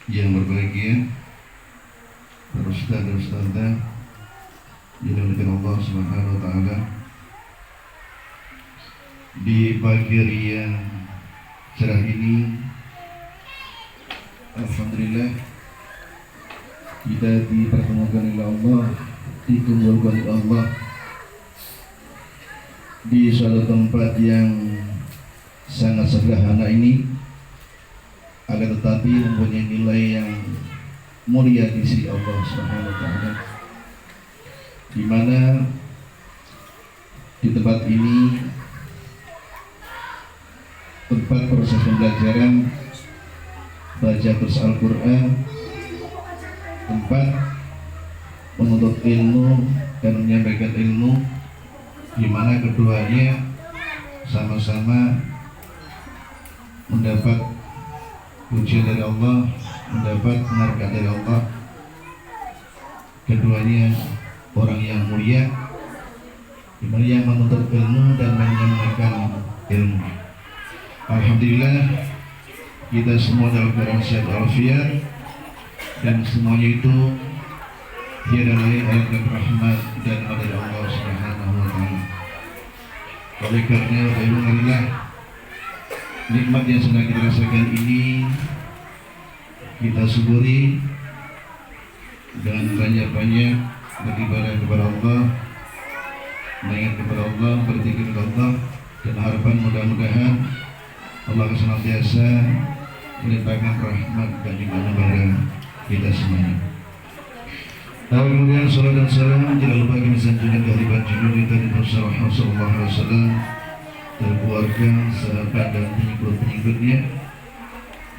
yang berbahagia, para ustaz dan ustazah dimuliakan Allah Subhanahu wa taala. Di pagi hari yang cerah ini, alhamdulillah kita dipertemukan oleh Allah, dikumpulkan oleh Allah di suatu tempat yang sangat sederhana ini, akan tetapi mempunyai nilai yang mulia di sisi Allah Subhanahu wa taala, di mana di tempat ini tempat proses pembelajaran baca terus Al-Quran, tempat menuntut ilmu dan menyampaikan ilmu, di mana keduanya sama-sama mendapat pujian dari Allah, mendapat penghargaan dari Allah. Keduanya orang yang mulia, di mana yang menuntut ilmu dan menyampaikan ilmu. Alhamdulillah kita semua dalam keadaan sehat walafiat, dan semuanya itu tiada lain adalah rahmat dan dari Allah Subhanahu wa taala. Oleh karena alhamdulillah nikmat yang sedang kita rasakan ini kita syukuri dengan banyak-banyak beribadah kepada Allah, mengingat kepada Allah, berzikir kepada Allah, dan harapan mudah-mudahan Allah senantiasa melimpahkan rahmat dan nikmat kepada kita semuanya. Kemudian salat dan salam tidak lupa kami sanjungan kehadiran Junjungan Nabi Muhammad sallallahu alaihi wasallam dan keluarga, sahabat dan pengikut-pengikutnya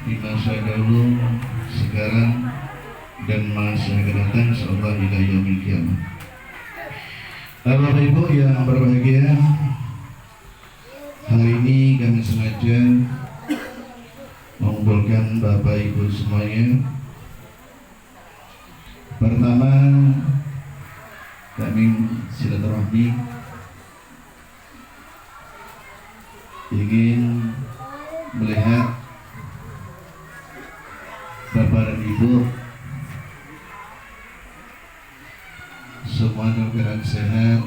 di masa dahulu, sekarang dan masa yang akan datang, insyaallah ila yaumil qiyamah. Bapak Ibu yang berbahagia, hari ini kami sengaja mengumpulkan Bapak Ibu semuanya. Pertama, kami silaturahmi, ingin melihat Bapak dan Ibu semua dalam keadaan sehat.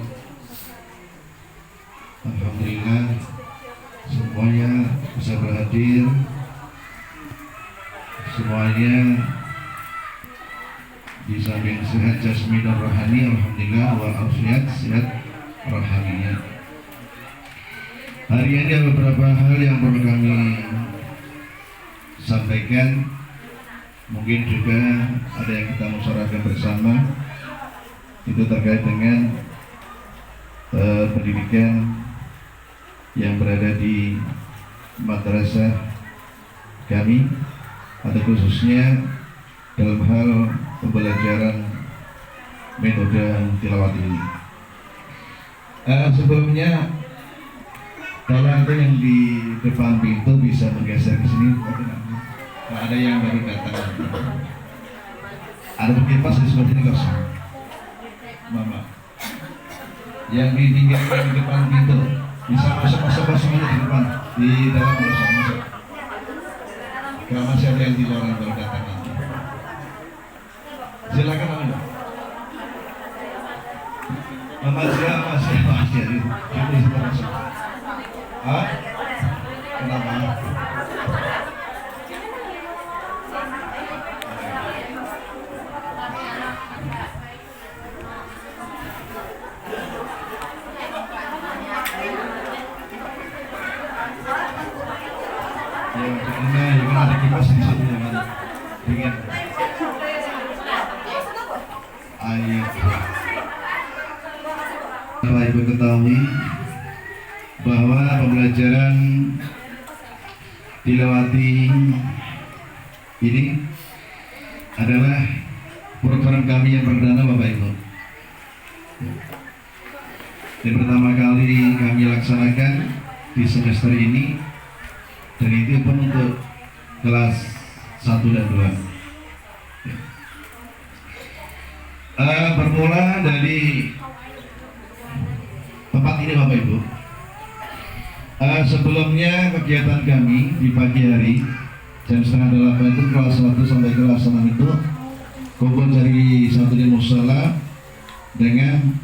Alhamdulillah semuanya bisa berhadir, semuanya di samping sehat jasmani dan rohani, alhamdulillah, walafiat sehat rohaninya. Hari ini ada beberapa hal yang perlu kami sampaikan, mungkin juga ada yang kita musyawarahkan bersama, itu terkait dengan pendidikan yang berada di madrasah kami, atau khususnya dalam hal pembelajaran metode tilawat ini. Sebelumnya, kalau ada yang di depan pintu bisa bergeser ke sini. Kalau ada yang baru datang, ada kipas di sebelah sini kosong. Mama, yang ditinggalkan di depan pintu bisa masuk aja di depan, di dalam masuk. Kalau masih ada yang di luar yang baru datang nanti, silakan Anda. Mama siapa? Ini masuk. Ah? Kenapa? Ya, ada kipas di situ yang ada dingin. Air. Bapak Ibu ketahui bahwa pembelajaran tilawati ini adalah program kami yang perdana, Bapak Ibu. Yang pertama kali kami laksanakan di semester ini, dan itu pun untuk kelas 1 dan 2. Bermula dari tempat ini, Bapak Ibu. Sebelumnya kegiatan kami di pagi hari jam 7:30 itu kelas 1 sampai kelas kumpul dari satu di musola dengan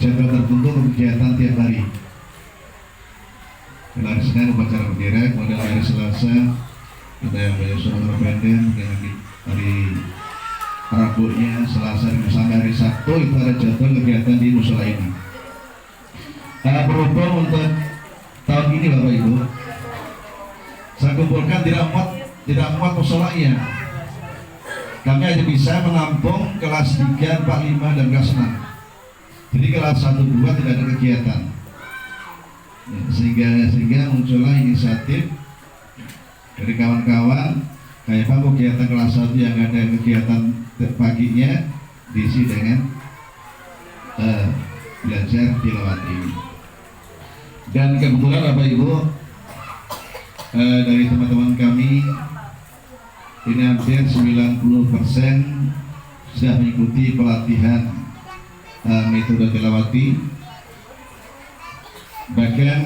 jadwal tertentu untuk kegiatan tiap hari. Hari Senin upacara bendera, kemudian hari Selasa kita yang menyusun pendek, kemudian hari Rabunya, Selasa sampai hari Sabtu itu ada jadwal kegiatan di musola ini. Berhubung untuk tahun ini Bapak Ibu, saya kumpulkan tidak muat musolanya. Kami hanya bisa menampung kelas 3, 4, 5 dan kelas 6. Jadi kelas 1, 2 tidak ada kegiatan. Sehingga muncullah inisiatif dari kawan-kawan kayak Pak kegiatan kelas 1 yang ada kegiatan paginya diisi dengan belajar tilawat ini. Dan kebetulan Bapak Ibu dari teman-teman kami ini hampir 90% sudah mengikuti pelatihan metode tilawati. Bahkan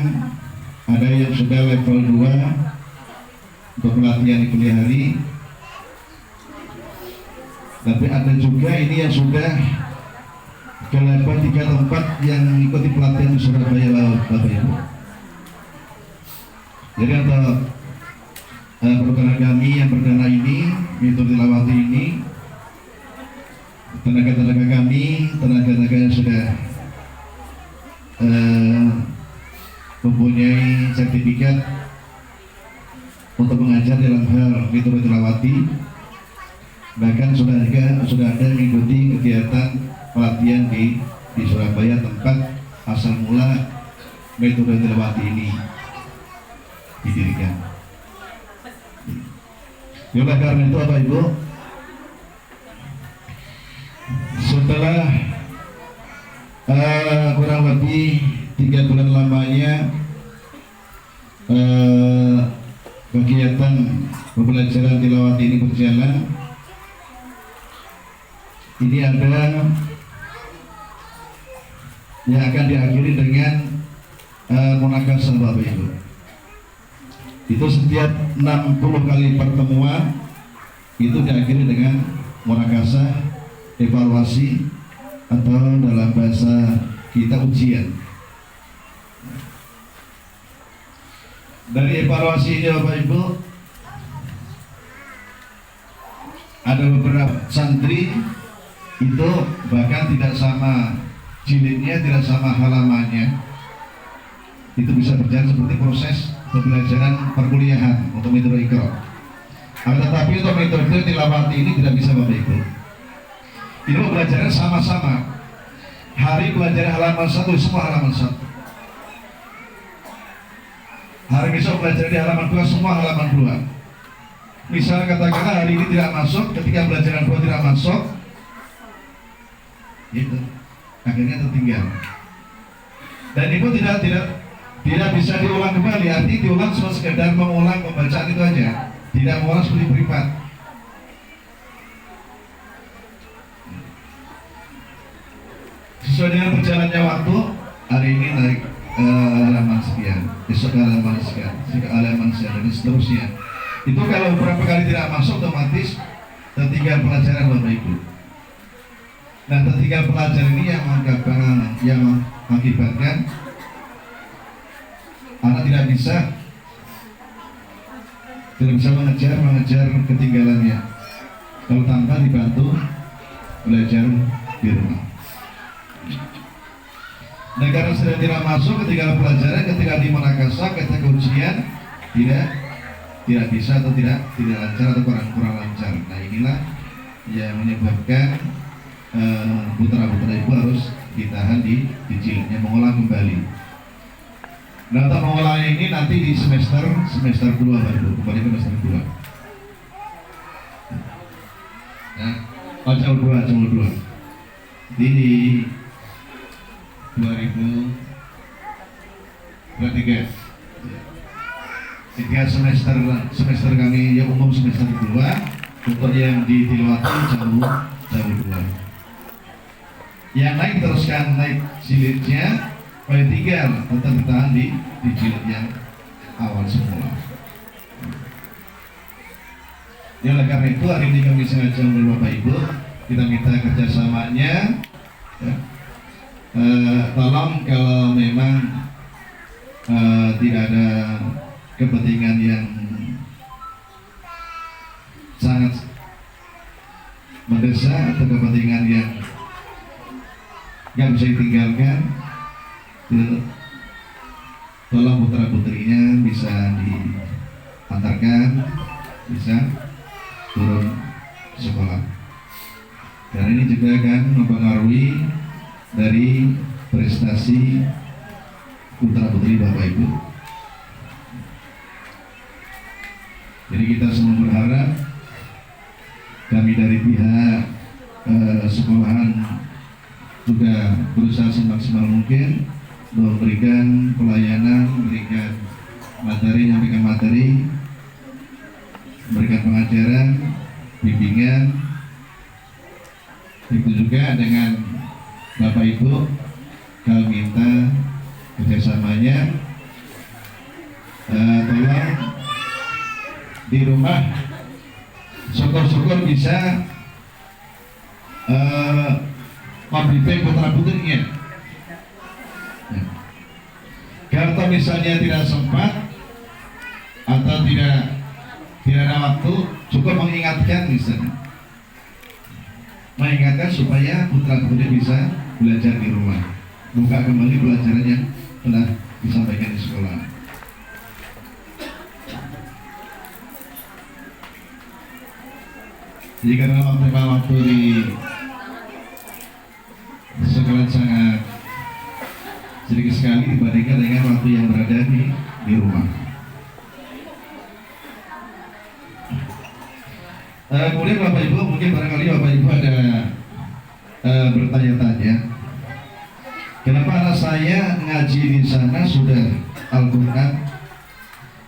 ada yang sudah level 2 untuk pelatihan di kuliah hari. Tapi ada juga ini yang sudah ke level 3 tempat yang mengikuti pelatihan di Surabaya Laut, Bapak Ibu. Jadi untuk program kami yang perdana ini, metode tilawati ini, tenaga-tenaga kami, tenaga-tenaga yang sudah mempunyai sertifikat untuk mengajar dalam hal metode tilawati, bahkan sudah ada mengikuti kegiatan pelatihan di Surabaya tempat asal mula metode tilawati ini didirikan. Oleh karena itu Bapak Ibu, setelah kurang lebih 3 bulan lamanya kegiatan pembelajaran tilawat ini berjalan, ini ada yang akan diakhiri dengan munakasah Bapak Ibu. Itu setiap 60 kali pertemuan itu diakhiri dengan munakasah, evaluasi, atau dalam bahasa kita ujian. Dari evaluasi ini Bapak Ibu, ada beberapa santri itu bahkan tidak sama jilidnya, tidak sama halamannya. Itu bisa berjalan seperti proses pembelajaran perkuliahan untuk metode Iqra. Tetapi untuk metode tilawati ini tidak bisa Bapak Ibu. Ini pembelajaran sama-sama. Hari pelajaran halaman 1 semua halaman 1. Hari besok belajar di halaman 2 semua halaman 2. Misal katakanlah hari ini tidak masuk, ketika pelajaran 2 tidak masuk, gitu. Akhirnya tertinggal. Dan itu tidak bisa diulang kembali. Artinya diulang cuma sekedar mengulang pembacaan itu aja, tidak mengulang seperti privat. Sesuai dengan berjalannya waktu, hari ini naik halaman sekian, besok halaman sekian, halaman sekian, dan seterusnya. Itu kalau beberapa kali tidak masuk, otomatis tertinggal pelajaran Bapak Ibu. Nah, tertinggal pelajaran ini yang mengakibatkan anak tidak bisa mengejar ketinggalannya kalau tanpa dibantu belajar di rumah. Nah, karena sudah tidak masuk ketinggalan pelajaran, ketika di munakasah, ketika ujian tidak bisa atau tidak lancar atau kurang lancar. Nah, inilah yang menyebabkan putra-putra ibu harus ditahan di jilidnya, mengolah kembali. Nah, untuk mengolah ini nanti di semester 2 baru kembali ke semester 2. Nah, jauh 2. Di 2023 3 semester kami yang umum semester 2, untuk yang di tilawati jauh 2. Yang naik teruskan naik jilidnya, paling tinggal tetap bertahan di jilid yang awal semula. Ya, oleh karena itu hari ini kami sengaja oleh Bapak Ibu kita minta kerjasamanya ya. Tolong kalau memang tidak ada kepentingan yang sangat mendesak atau kepentingan yang nggak bisa ditinggalkan, tolong putra putrinya bisa diantarkan, bisa turun sekolah. Dan ini juga akan mempengaruhi dari prestasi putra putri Bapak Ibu. Jadi kita semua berharap kami dari pihak sekolahan juga berusaha semaksimal mungkin memberikan pelayanan, memberikan materi, menyampaikan materi, memberikan pengajaran, bimbingan. Itu juga dengan Bapak Ibu kami minta kerjasamanya, tolong di rumah syukur-syukur bisa membimbing putra putrinya. Kalau misalnya tidak sempat atau tidak ada waktu, cukup mengingatkan misalnya, mengingatkan supaya putra putri bisa belajar di rumah, buka kembali pelajaran yang telah disampaikan di sekolah. Jadi karena waktu di sekolah sangat sedikit sekali dibandingkan dengan waktu yang berada di rumah. Kemudian Bapak Ibu, mungkin barangkali Bapak Ibu ada bertanya-tanya, kenapa anak saya ngaji di sana sudah Al-Quran,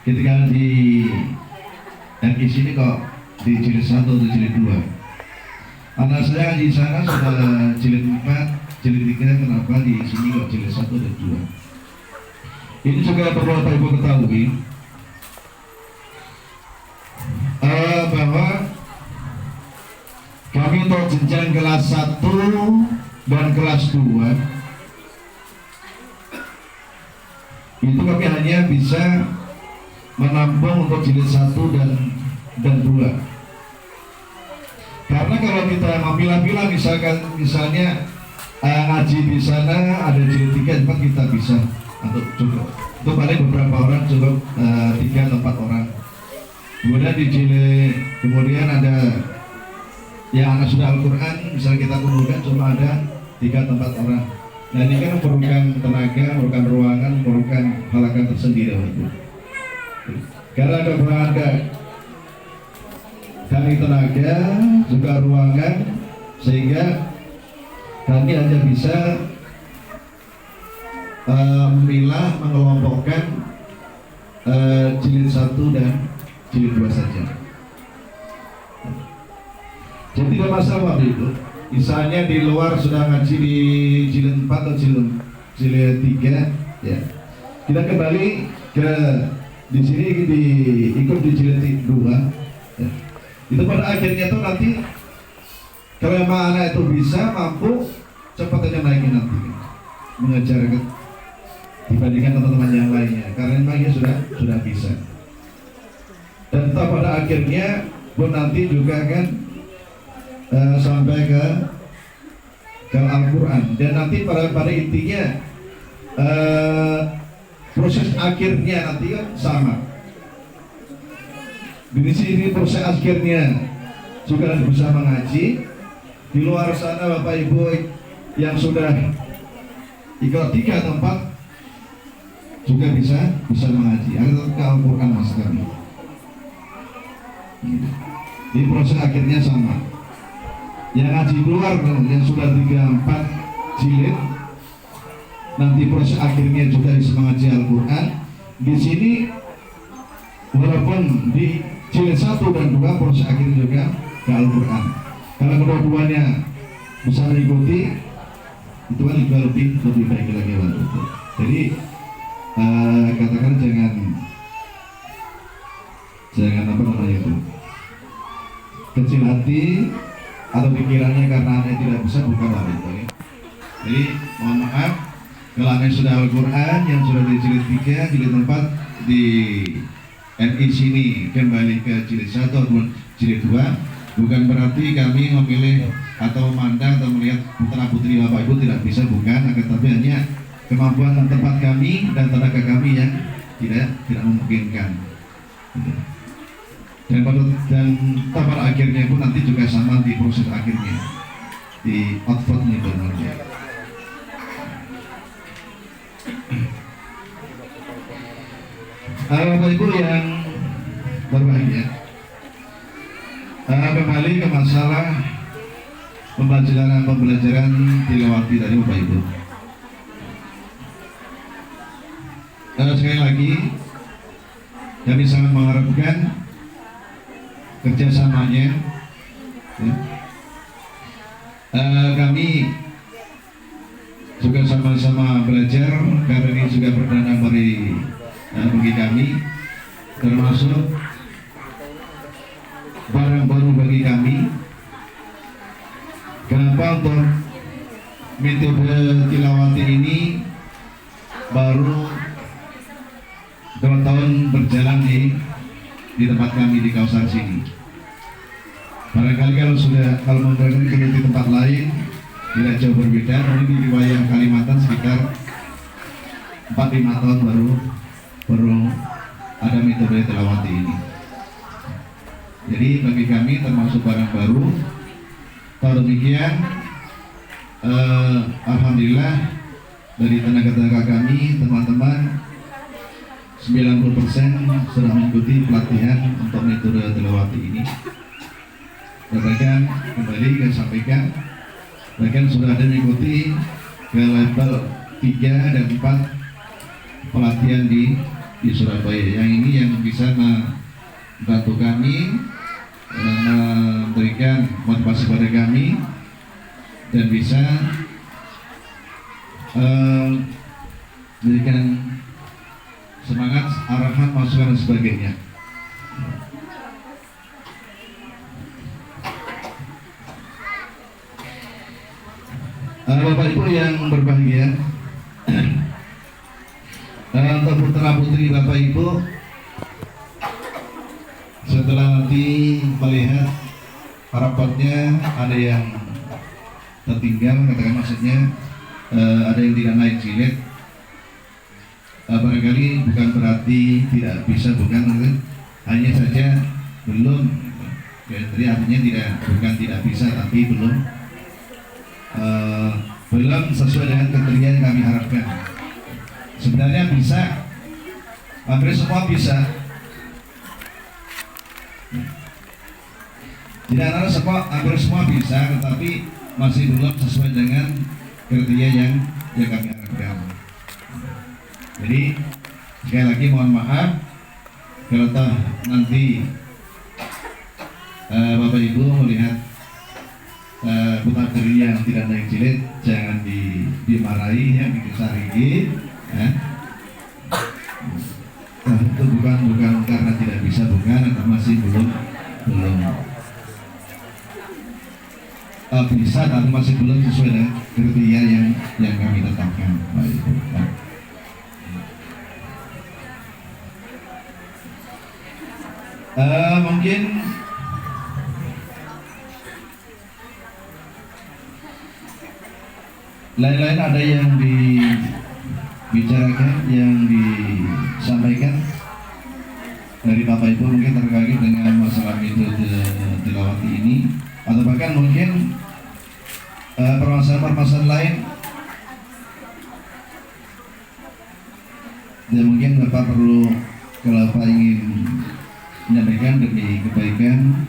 ketika di sini kok di jilid 1 atau jilid 2? Anak saya ngaji di sana sudah jilid 4, jilid 3, kenapa di sini kok jilid 1 dan 2? Ini juga perlu Bapak Ibu ketahui bahwa kami untuk jenjang kelas 1 dan kelas 2 itu kami hanya bisa menampung untuk jilid 1 dan 2. Karena kalau kita memilah-milah misalnya ngaji di sana ada jilid 3, 4 kita bisa untuk cukup. Itu paling beberapa orang cukup 3 atau 4 orang. Kemudian di jilid, kemudian ada yang anak sudah Al-Quran, misalnya kita kumpulkan cuma ada 3 atau 4 orang. Nah ini kan memerlukan tenaga, memerlukan ruangan, memerlukan halakan tersendiri. Karena ada berada kami tenaga, juga ruangan, sehingga kami hanya bisa memilah, mengelompokkan jilid 1 dan jilid 2 saja. Jadi tidak masalah waktu itu. Misalnya di luar sudah ngaji di jilid 4 atau jilid 3, ya. Kita kembali ke di sini ikut di jilid 2. Ya. Itu pada akhirnya tuh nanti kalau memang anak itu bisa mampu cepat aja naikin nanti mengejar dibandingkan teman-teman yang lainnya, karena memangnya sudah bisa. Dan pada akhirnya pun nanti juga kan sampai ke Al-Quran, dan nanti pada intinya proses akhirnya nanti kan sama. Di sini proses akhirnya juga bisa mengaji. Di luar sana Bapak Ibu yang sudah ikut 3 atau 4 juga bisa mengaji. Ada ke Al-Quran mas kami. Di proses akhirnya sama. Yang ngaji keluar yang sudah 3-4 jilid, nanti proses akhirnya juga bisa mengaji Al-Quran. Di sini walaupun di jilid 1 dan 2 proses akhirnya juga ke Al-Quran. Kalau kedua-duanya bisa mengikuti, itu kan juga lebih baik lagi waktu itu. Jadi katakan jangan apa namanya itu, kecil hati atau pikirannya karena aneh tidak bisa, bukanlah itu ya. Jadi mohon maaf kalau aneh sudah Al-Quran yang sudah di jilid 3, jilid 4 di MI sini kembali ke jilid 1 atau jilid 2, bukan berarti kami memilih atau memandang atau melihat putra putri bapak ibu tidak bisa, bukan, akan tapi hanya kemampuan dan tempat kami dan tenaga kami yang tidak memungkinkan. Dan pada akhirnya pun nanti juga sama di proses akhirnya di output itu nanti. Bapak Ibu yang berbahagia, kembali ke masalah pembelajaran tilawati tadi Bapak Ibu. Sekali lagi kami sangat mengharapkan kerjasamanya ya. Kami juga sama-sama belajar karena ini juga perdana bagi kami, termasuk barang baru bagi kami. Kenapa untuk metode tilawati ini baru 2 tahun berjalan di tempat kami di kawasan sini. Barangkali kalau memberikan di tempat lain tidak jauh berbeda, tapi di wilayah Kalimantan sekitar 4-5 tahun baru ada metode tilawati ini. Jadi bagi kami termasuk barang baru. Kalau demikian, alhamdulillah dari tenaga-tenaga kami, teman-teman 90% sudah mengikuti pelatihan untuk metode tilawati ini. Dan kembali saya sampaikan, bahkan sudah ada mengikuti ke level 3 dan 4 pelatihan di Surabaya. Yang ini yang bisa membantu kami, memberikan motivasi pada kami dan bisa memberikan semangat, arahan, masukan dan sebagainya. Bapak Ibu yang berbahagia, untuk putra putri Bapak Ibu, setelah nanti melihat rapotnya ada yang tertinggal, katakan maksudnya ada yang tidak naik jilid, barangkali bukan berarti tidak bisa, bukan, hanya saja belum ya, jadi artinya bukan tidak bisa, tapi belum sesuai dengan kriteria yang kami harapkan. Sebenarnya bisa, hampir semua bisa. Tidak ada hampir semua bisa, tetapi masih belum sesuai dengan kriteria yang kami harapkan. Jadi sekali lagi mohon maaf kalau nanti Bapak Ibu melihat putra putri yang tidak naik jilid, jangan dimarahi, yang disarihi. Itu bukan karena tidak bisa, bukan, atau masih belum bisa, tapi masih belum sesuai dengan kriteria yang kami tetapkan. Mungkin lain-lain ada yang dibicarakan, yang disampaikan dari Bapak Ibu mungkin terkait dengan masalah metode tilawati ini, atau bahkan mungkin permasalahan lain dan mungkin Bapak perlu, kalau Bapak ingin menyampaikan demi kebaikan,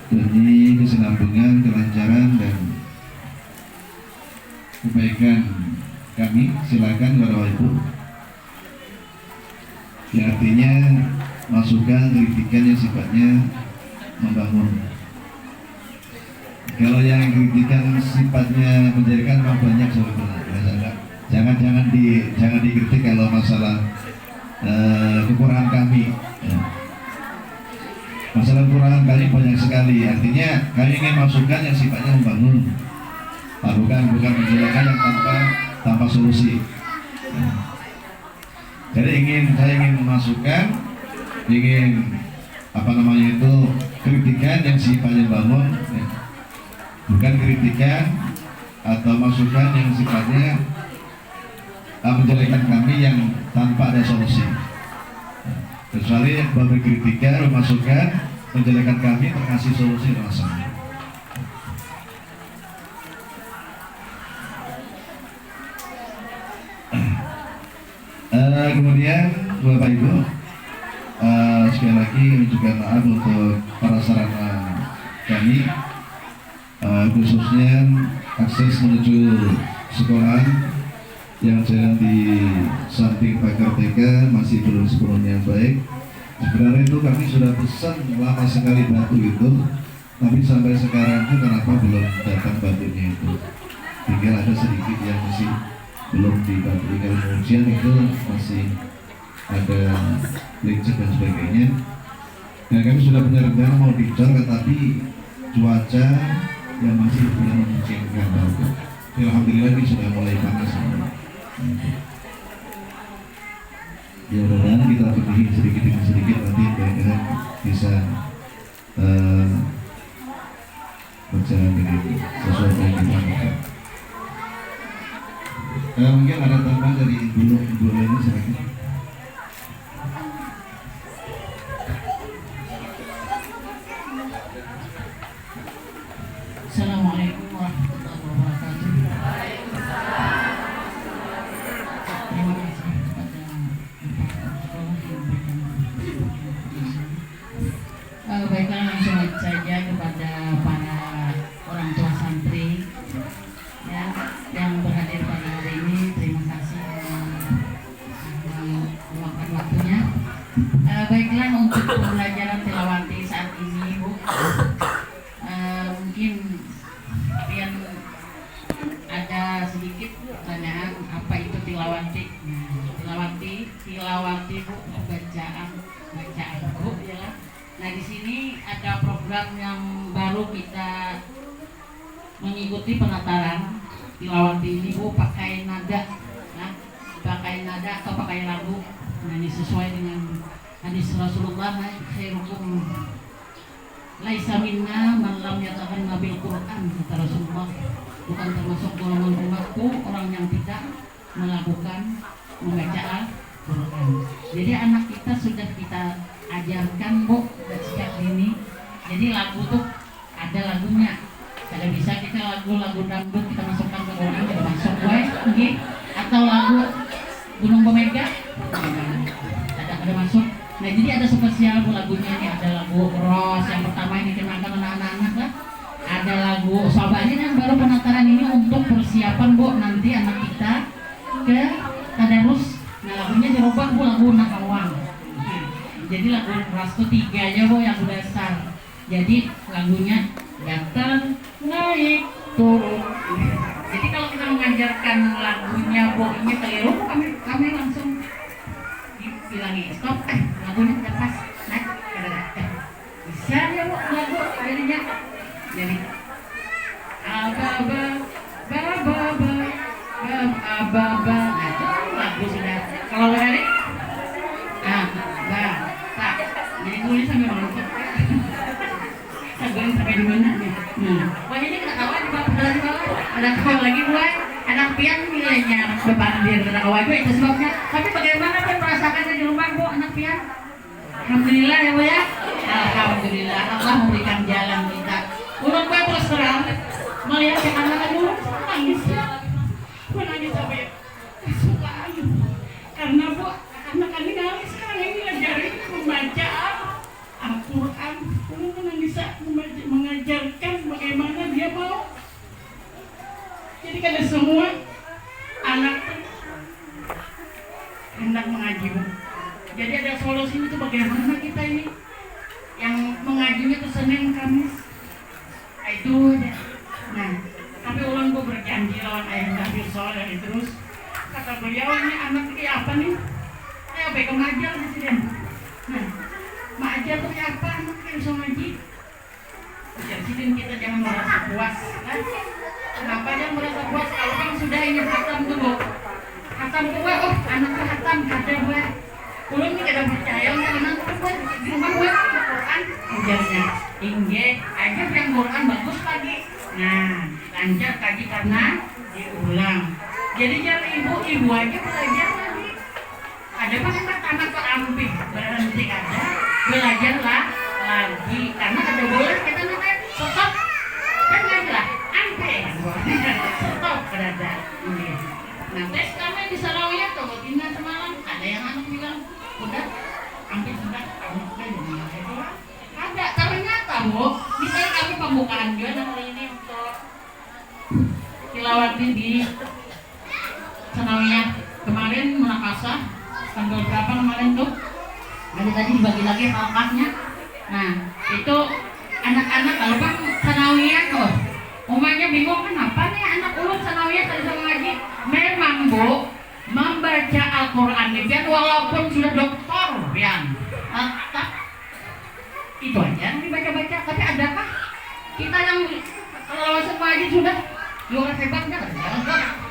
demi kesinambungan, kelancaran dan kebaikan kami, silakan Bapak Ibu. Yang artinya masukan, kritikan yang sifatnya membangun. Kalau yang kritikan sifatnya menjadikan, memang banyak sebetulnya. Jangan dikritik kalau masalah kekurangan kami. Ya. sekali. Artinya kami ingin masukan yang sifatnya membangun, bukan menjelaskan yang tanpa solusi. Jadi saya ingin memasukkan, ingin kritikan yang sifatnya bangun, bukan kritikan atau masukan yang sifatnya menjelekan kami yang tanpa ada solusi. Kecuali memberi kritikan, masukan, menjelekan kami, mengasih solusi langsung. Kemudian Bapak Ibu, sekali lagi kami juga maaf untuk para sarana kami, khususnya akses menuju sekolah yang jalan di samping pagar TK masih belum sepenuhnya baik. Sebenarnya itu kami sudah pesan lama sekali batu itu, tapi sampai sekarang itu kenapa belum datang batunya itu? Tinggal ada sedikit yang masih belum dibantu. Kalau ujian itu masih ada lecet dan sebagainya. Dan kami sudah punya rencana mau dicor, tetapi cuaca yang masih belum memungkinkan. Alhamdulillah ini sudah mulai panas. Ya mudah-mudahan kita berpikir sedikit demi sedikit nanti kira-kira bisa berjalan dengan sesuai yang kita lakukan. Mungkin ada tambahan dari ibu lainnya silakan. Assalamualaikum warahmatullahi wabarakatuh. Terima kasih kepada sekolah yang memberikan. Baiklah, langsung saja kepada para orang tua santri ya, yang berhadir pada hari ini. Terima kasih meluangkan waktunya. Baiklah, untuk pembelajaran tilawati saat ini, Bu, mungkin kalian ada sedikit pertanyaan apa itu tilawati. Tilawati Bu, bacaan Bu ya. Nah, di sini ada program yang baru kita mengikuti penataran tilawati ini, Bu, pakai nada, nah, pakai nada atau pakai lagu. Nah, ini sesuai dengan hadis Rasulullah, khairukum laisa minna man lam yataghanna bil Qur'an, kata Rasulullah. Bukan termasuk golongan umatku orang yang tidak melakukan membaca Al-Quran. Jadi anak kita sudah kita ajarkan, Bu, sejak dini. Jadi lagu tuh ada lagunya. Kalau bisa kita lagu dangdut kita masukkan ke Quran, kita masuk gue, atau lagu Gunung Bomega ada masuk. Nah, jadi ada spesial Bu lagunya ini. Ada lagu Ros yang pertama ini dikenalkan anak-anak lah. Ada lagu Sobani yang baru penataran ini untuk persiapan, Bu, nanti anak kita ke tadarus. Nah, lagunya dirubah, Bu, lagu Nakawang. Jadi lagu Ros itu 3 aja, Bu, yang dasar. Jadi lagunya datang, naik, turun. Jadi kalau kita mengajarkan lagunya, Bu, ini keliru, kami langsung bilangi stop, lagunya udah pas, naik, bisa ya, Bu, lagu jadinya. Jadi ababa, ababa, nah itu lagu sudah. Kalau dari tak, jadi tulis sampai mana? Saya sampai di mana nih? Wah, ini kita kawal di bawah, ada kawal lagi buat anak pian nilainya berbandir dengan kawal itu sebabnya. Tapi bagaimana kan merasakannya di rumah, Bu, anak pian? Alhamdulillah ya, Bu ya. Alhamdulillah Allah memberikan jalan kita. Urut gue terus terang melihat anak-anak dulu nangis sampai suka karena, Bu, anak kami nangis sekarang ini ngajarin membaca Al-Quran. Kamu kan bisa mengajarkan bagaimana dia mau. Jadi kada semua anak hendak mengaji, Bu. Jadi ada solusi itu bagaimana kita ini yang mengajinya itu Senin Kamis. Itu aja. Nah, tapi ulang Bu berjanji lawan ayah Nabi Soleh terus kata beliau, ini anak ini apa nih? Ayo baik mengajar di sini. Nah, mengajar tuh apa? Anak yang bisa ngaji. Jadi kita jangan merasa puas kan? Kenapa jangan merasa puas kalau kan sudah ini hatam dulu. Hatam gue, oh anakku hatam ada gue. Ulun ini kada percaya karena gue di rumah gue Quran ujarnya tinggi aja yang Quran bagus lagi. Nah lanjut lagi karena diulang. Jadi jangan ibu aja belajar lagi. Ada pas anak ke ampi berhenti ada belajarlah lagi karena ada boleh kita nanti stop kan nggak lah ampe stop berada. Nah tes kami di Sarawak tuh tinggal semalam ada yang anak bilang udah hampir sudah anaknya jadi ada ternyata bu misalnya kami pembukaan juga dan hari ini untuk tilawati di Senawiyah kemarin Makassar tanggal berapa kemarin tuh tadi dibagi lagi halkahnya. Nah itu anak-anak kalau kan Senawiyah tuh umumnya bingung kenapa nih anak ulun Senawiyah tadi sama ngaji memang bu membaca Al-Quran ini walaupun sudah doktor Pian itu aja dibaca-baca tapi adakah kita yang kalau sama aja sudah luar hebatnya kan?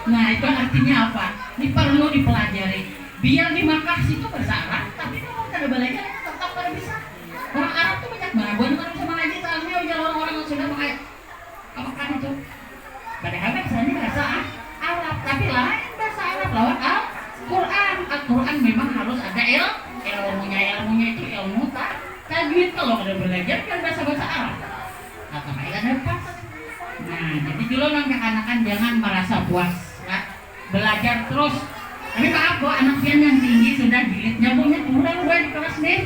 Nah itu artinya apa? Ini perlu dipelajari biar di Makassar itu bahasa Arab tapi kalau tidak belajar tetap tidak bisa. Orang Arab tuh banyak banget bukan sama aja soalnya udah orang-orang yang sudah pakai apa itu padahal bahasanya bahasa Arab tapi lain bahasa Arab lawan Al-Quran memang harus ada ilmunya itu ilmu tajwid kalau ada belajar kan bahasa Arab kata mereka dapat. Nah jadi dulu anak-anak jangan merasa puas ya. Belajar terus tapi maaf bu anak pian yang tinggi sudah jilid nyambungnya kurang gue di kelas nih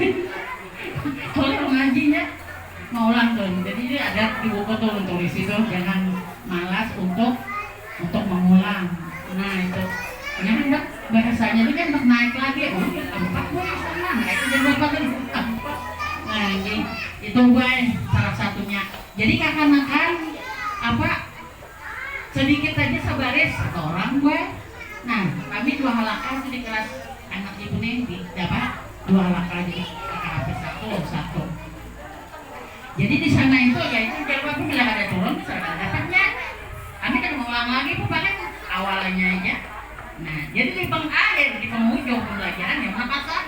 kalau ngajinya mau ulang tuh jadi dia ada di buku tuh tulis itu jangan malas untuk mengulang. Nah itu jangan dok bahasanya itu kan naik lagi empat gue sana nah itu jadi berapa kan empat. Nah ini itu gue salah satunya jadi kakak-kakak apa sedikit aja sebaris satu orang gue. Nah kami 2 halakah itu di kelas anak ibu nih di dapat 2 halakah di KKP 1. Jadi di sana itu ya itu jawab bila ada turun misalnya dapatnya kami kan mengulang lagi bu pakai awalnya aja. Nah jadi di pengakhir di penghujung pembelajaran yang Makassar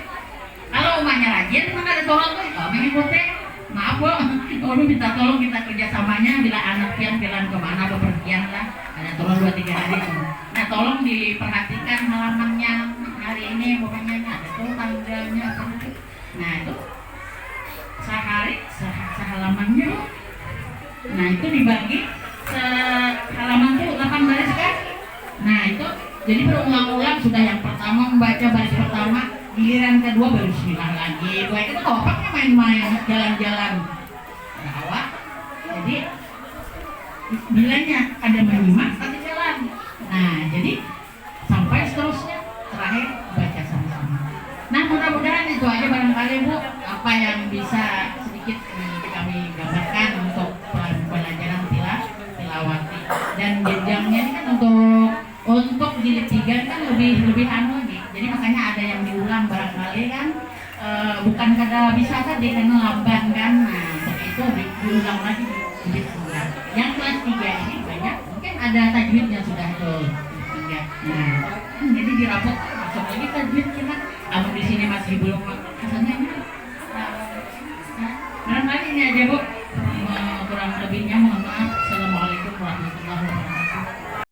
kalau umahnya rajin maka ada turun tuh kami ngikutin maaf bu kalau minta tolong kita kerjasamanya bila anak pian bilang kemana bepergian lah ada turun 2-3 hari tuh. Nah tolong diperhatikan halamannya hari ini pokoknya ada tuh tanggalnya apa. Nah itu sehari sehalamannya. Nah itu dibagi sehalaman tuh 8 baris kan. Nah itu jadi berulang-ulang sudah yang pertama membaca baris pertama giliran kedua baru bismillah lagi. Dua itu tuh opaknya main-main jalan-jalan awak. Jadi bilangnya ada menyimak tapi jalan. Nah jadi sampai seterusnya terakhir baca sama-sama. Nah mudah-mudahan itu aja barangkali bu apa yang bisa sedikit kami gambarkan untuk pelajaran tilawati dan jenjangnya ini kan untuk jilid 3 kan lebih anu nih. Jadi makanya ada yang diulang barangkali kan bukan kada bisa tadi karena lamban kan. Nah untuk itu diulang lagi jilid 2. Yang kelas 3 ini banyak mungkin ada tajwidnya sudah tuh 3. Nah jadi dirapot masuk lagi tajwid kita. Namun di sini masih belum kesannya. Barangkali ini aja bu.